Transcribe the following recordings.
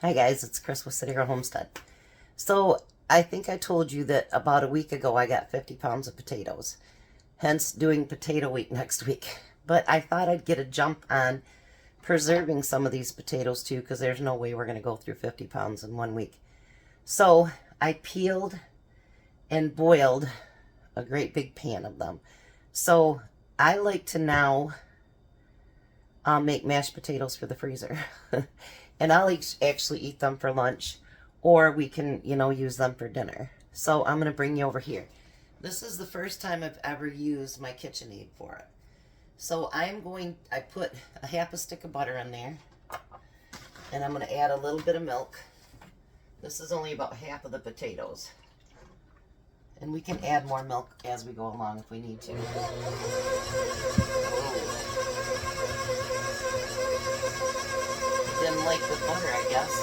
Hi guys, it's Chris with City Girl Homestead. So I think I told you that about a week ago I got 50 pounds of potatoes, hence doing potato week next week. But I thought I'd get a jump on preserving some of these potatoes too, because there's no way we're going to go through 50 pounds in 1 week. So I peeled and boiled a great big pan of them. So I like to now make mashed potatoes for the freezer. And I'll actually eat them for lunch, or we can, use them for dinner. So I'm going to bring you over here. This is the first time I've ever used my KitchenAid for it. So I put a half a stick of butter in there, and I'm going to add a little bit of milk. This is only about half of the potatoes. And we can add more milk as we go along if we need to. Didn't like the butter, I guess.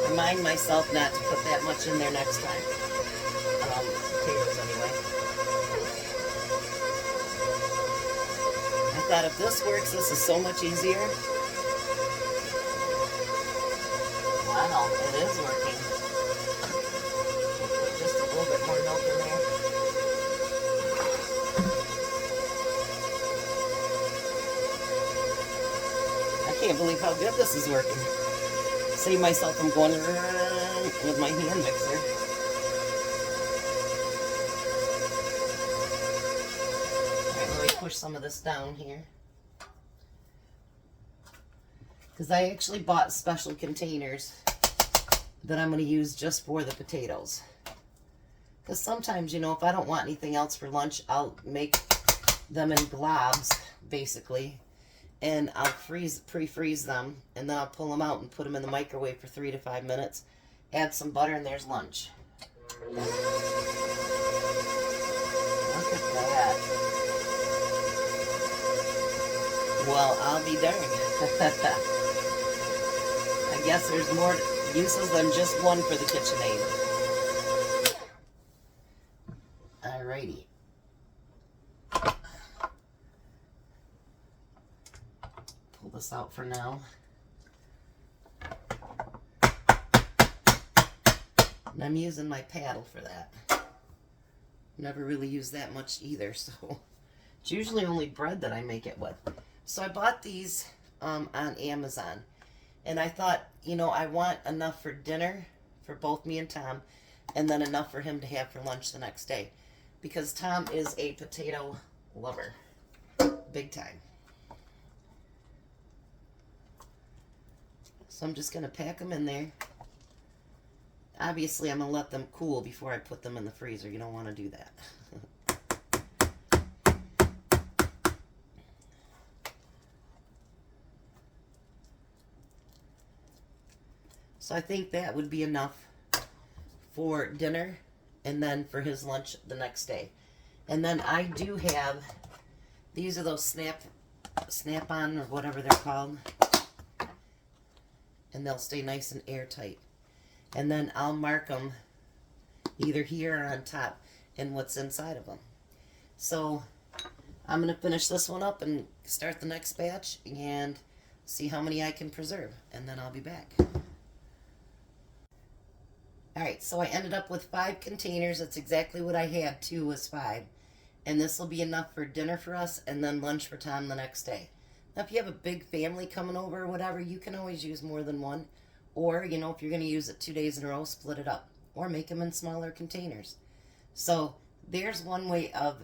Remind myself not to put that much in there next time. Potatoes anyway. I thought if this works, this is so much easier. Wow, it is working. Put just a little bit more milk in there. I can't believe how good this is working. Save myself from going with my hand mixer. Alright, let me push some of this down here. Because I actually bought special containers that I'm going to use just for the potatoes. Because sometimes, if I don't want anything else for lunch, I'll make them in globs, basically. And I'll pre-freeze them, and then I'll pull them out and put them in the microwave for 3 to 5 minutes. Add some butter, and there's lunch. Look at that. Well, I'll be darned. I guess there's more uses than just one for the KitchenAid. Alrighty. Pull this out for now. And I'm using my paddle for that. Never really use that much either, so it's usually only bread that I make it with. So I bought these on Amazon, and I thought, I want enough for dinner for both me and Tom, and then enough for him to have for lunch the next day, because Tom is a potato lover, big time. So I'm just going to pack them in there. Obviously, I'm going to let them cool before I put them in the freezer. You don't want to do that. So I think that would be enough for dinner and then for his lunch the next day. And then I do have, these are those Snap-on or whatever they're called. And they'll stay nice and airtight. And then I'll mark them either here or on top and what's inside of them. So I'm going to finish this one up and start the next batch and see how many I can preserve, and then I'll be back. Alright, so I ended up with 5 containers. That's exactly what I had too, was 5. And this will be enough for dinner for us and then lunch for Tom the next day. Now, if you have a big family coming over or whatever, you can always use more than one. Or, if you're going to use it 2 days in a row, split it up. Or make them in smaller containers. So, there's one way of,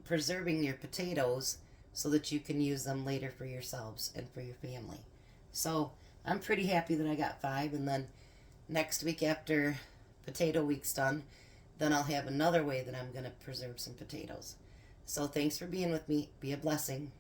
preserving your potatoes so that you can use them later for yourselves and for your family. So, I'm pretty happy that I got 5. And then next week after potato week's done, then I'll have another way that I'm going to preserve some potatoes. So, thanks for being with me. Be a blessing.